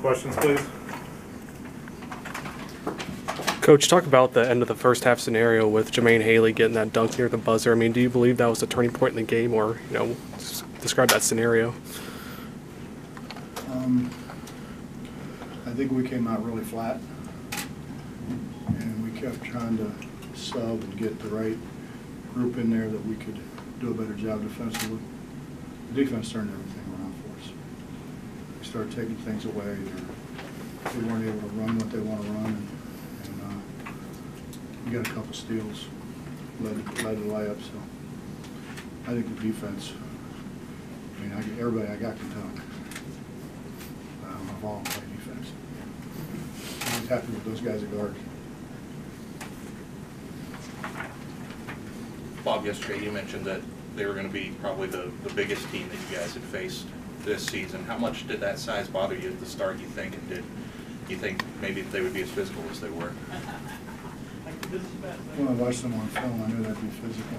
Questions, please. Coach, talk about the end of the first half scenario with Jermaine Haley getting that dunk near the buzzer. I mean, do you believe that was a turning point in the game, or describe that scenario? I think we came out really flat, and we kept trying to sub and get the right group in there that we could do a better job defensively. The defense turned everything around for us. We started taking things away. They weren't able to run what they want to run, and we got a couple steals, led the layup. So I think the defense. I mean, everybody I got can dunk. I've all played defense. I was happy with those guys at guard. Bob, yesterday you mentioned that they were going to be probably the biggest team that you guys had faced this season. How much did that size bother you at the start, you think, and did you think maybe they would be as physical as they were? When I watched them on film, I knew that'd be physical.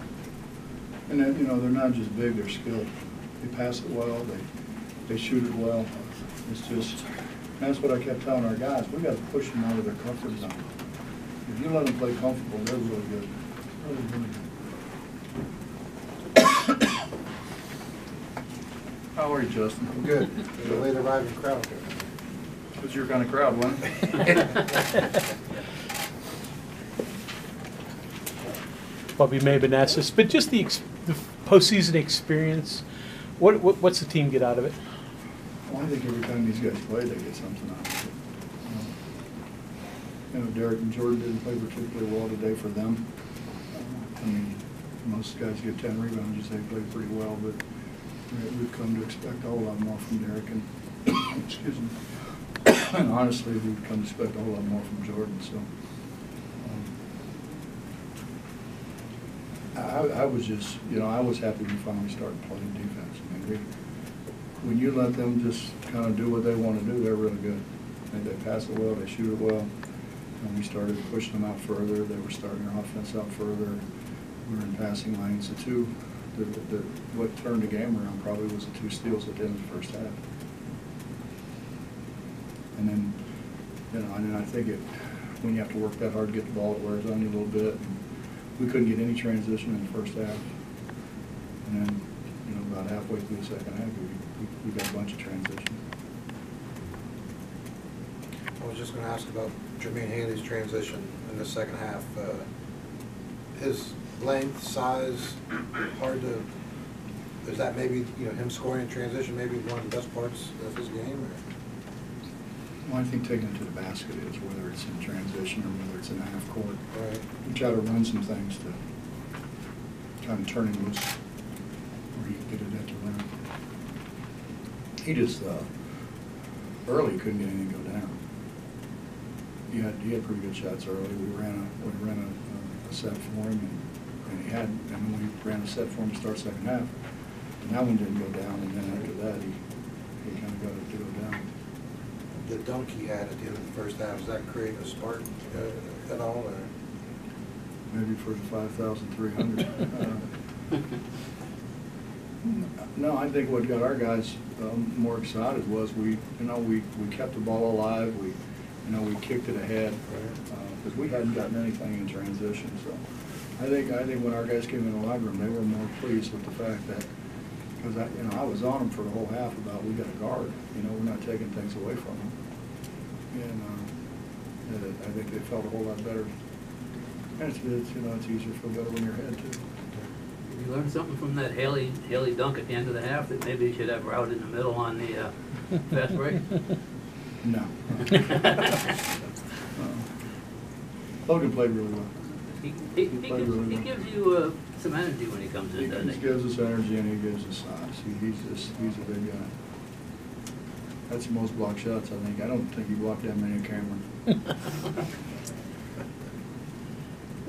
And then, they're not just big, they're skilled. They pass it well, they shoot it well. It's just, that's what I kept telling our guys. We got to push them out of their comfort zone. If you let them play comfortable, they're really good. Really, really good. How are you, Justin? I'm good. There's a late arriving crowd here. It was your kind of crowd, wasn't it? Bobby may have been asked this, but just the postseason experience, what's the team get out of it? Well, I think every time these guys play, they get something out of it. Derek and Jordan didn't play particularly well today for them. I mean, most guys get 10 rebounds, you say played pretty well, but we've come to expect a whole lot more from Derek and, excuse me, and honestly, we've come to expect a whole lot more from Jordan. So I was just, I was happy we finally started playing defense. I mean, when you let them just kind of do what they want to do, they're really good. They pass it well, they shoot it well. And we started pushing them out further. They were starting our offense out further. We were in passing lanes. What turned the game around probably was the 2 steals at the end of the first half. And then, I think when you have to work that hard to get the ball, it wears on you a little bit. And we couldn't get any transition in the first half. And then, about halfway through the second half, we got a bunch of transition. I was just going to ask about Jermaine Haley's transition in the second half. His length, size, hard to. Is that maybe him scoring in transition maybe one of the best parts of his game? Or? Well, I think taking it to the basket is, whether it's in transition or whether it's in a half court. Right. We try to run some things to kind of turn him loose, where he can get it at the rim. He just early couldn't get anything to go down. He had pretty good shots early. We ran a set for him, and then we ran a set for him to start second half. And that one didn't go down, and then after that he kind of got it to go down. The dunk he had at the end of the first half, does that create a spark at all? Or? Maybe for the 5,300. No, I think what got our guys more excited was we kept the ball alive. We kicked it ahead because we hadn't gotten anything in transition. So I think when our guys came in the locker room, they were more pleased with the fact that, because I was on them for the whole half about we got a guard. We're not taking things away from them, and I think they felt a whole lot better. And it's easier to feel better when you're ahead too. Did you learn something from that Haley dunk at the end of the half that maybe you should have route in the middle on the fast break? No. Logan played really well. He gives you some energy when he comes in, doesn't he? He gives us energy and he gives us size. He's a big guy. That's the most blocked shots, I think. I don't think he blocked that many at Cameron.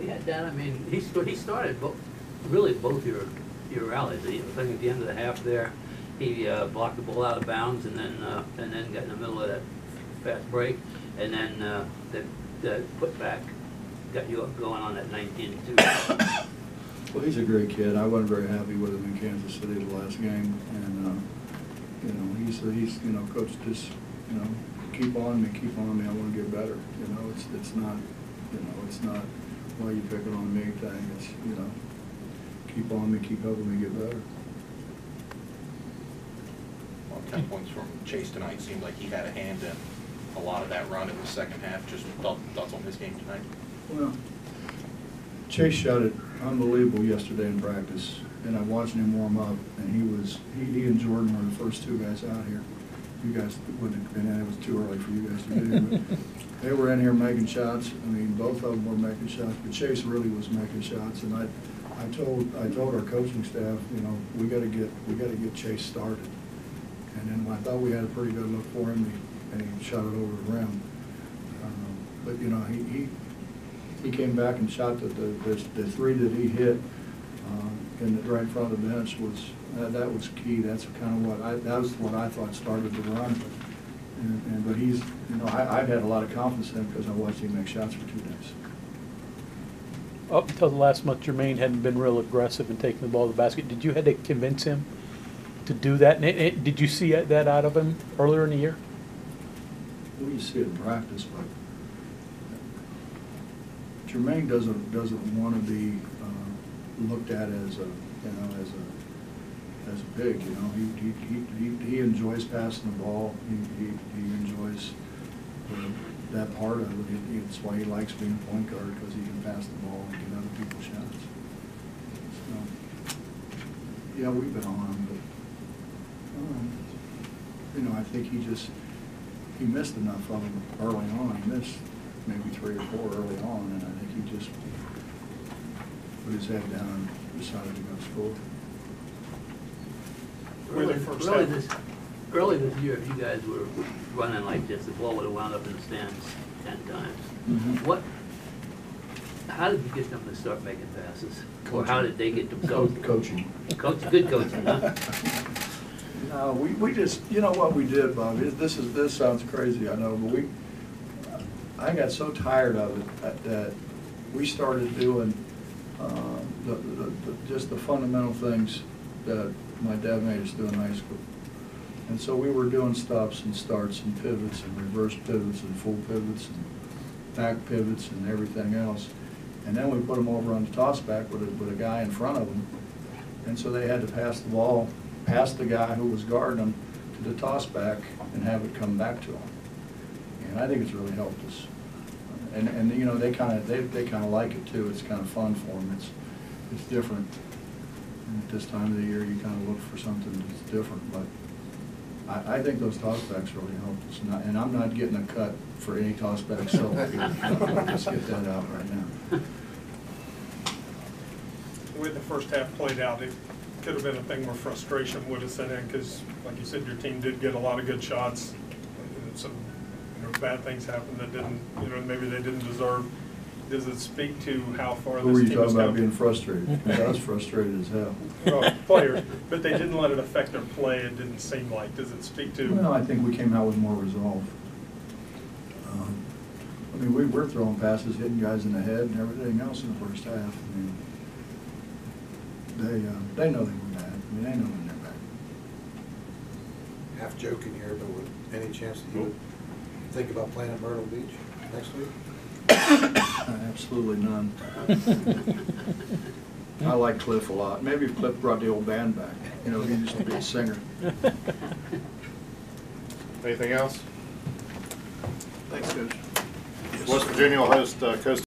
He had that. I mean, he started both your rallies. I think at the end of the half there, he blocked the ball out of bounds and then got in the middle of that fast break, and then the putback got you up going on that 19-2. Well, he's a great kid. I wasn't very happy with him in Kansas City the last game, and he's coach just keep on me, keep on me. I want to get better. You know, it's not, you know, it's not why you picking on me thing. It's, you know, keep on me, keep helping me get better. Well, 10 points from Chase tonight seemed like he had a hand in a lot of that run in the second half. Just thoughts on his game tonight? Well, Chase shot it unbelievable yesterday in practice, and I watched him warm up, and he and Jordan were the first two guys out here. You guys wouldn't have been in, it was too early for you guys to do, but they were in here making shots. I mean, both of them were making shots, but Chase really was making shots, and I told our coaching staff, you know, we got to get Chase started. And then I thought we had a pretty good look for him, and he shot it over the rim. But you know, he came back and shot the three that he hit right in front of the bench was that was key. That's kind of that was what I thought started the run. But he's, you know, I've had a lot of confidence in him because I watched him make shots for 2 days. Up until the last month, Jermaine hadn't been real aggressive in taking the ball to the basket. Did you have to convince him to do that? And did you see that out of him earlier in the year? Well, you see it in practice, but Jermaine doesn't want to be looked at as a, you know, as a big. You know, he enjoys passing the ball. He enjoys that part of it. It's why he likes being a point guard, because he can pass the ball and get other people's shots. So, yeah, we've been on him, but you know, I think he missed enough of them early on. He missed maybe 3 or 4 early on, and I think he just put his head down and decided to go score. Early this year, if you guys were running like this, the ball would have wound up in the stands 10 times. Mm-hmm. How did you get them to start making passes? Or how did they get themselves? Coaching. Good coaching, huh? No, we just, you know what we did, Bob, this sounds crazy, I know, but I got so tired of it that we started doing just the fundamental things that my dad made us do in high school. And so we were doing stops and starts and pivots and reverse pivots and full pivots and back pivots and everything else. And then we put them over on the toss back with a guy in front of them. And so they had to pass the ball past the guy who was guarding them to the toss back and have it come back to them. And I think it's really helped us. And you know, they kind of like it too. It's kind of fun for them. It's different. And at this time of the year, you kind of look for something that's different. But I think those tossbacks really helped us. And I'm not getting a cut for any tossback, so I'll just get that out right now. The way the first half played out, it could have been a thing where frustration would have set in, because, like you said, your team did get a lot of good shots. Some, you know, bad things happened that didn't, you know, maybe they didn't deserve. Does it speak to how far Who this were team you talking has about come? being frustrated? I was frustrated as hell. Well, players, but they didn't let it affect their play, it didn't seem like. Does it speak to? Well, I think we came out with more resolve. I mean, we were throwing passes, hitting guys in the head and everything else in the first half. I mean, they know they were bad. I mean, they know when they're bad. Half joking here, but would any chance that you would think about playing at Myrtle Beach next week? Absolutely none. I like Cliff a lot. Maybe if Cliff brought the old band back, you know, he used to be a singer. Anything else? Thanks, Coach. West Virginia will host Coast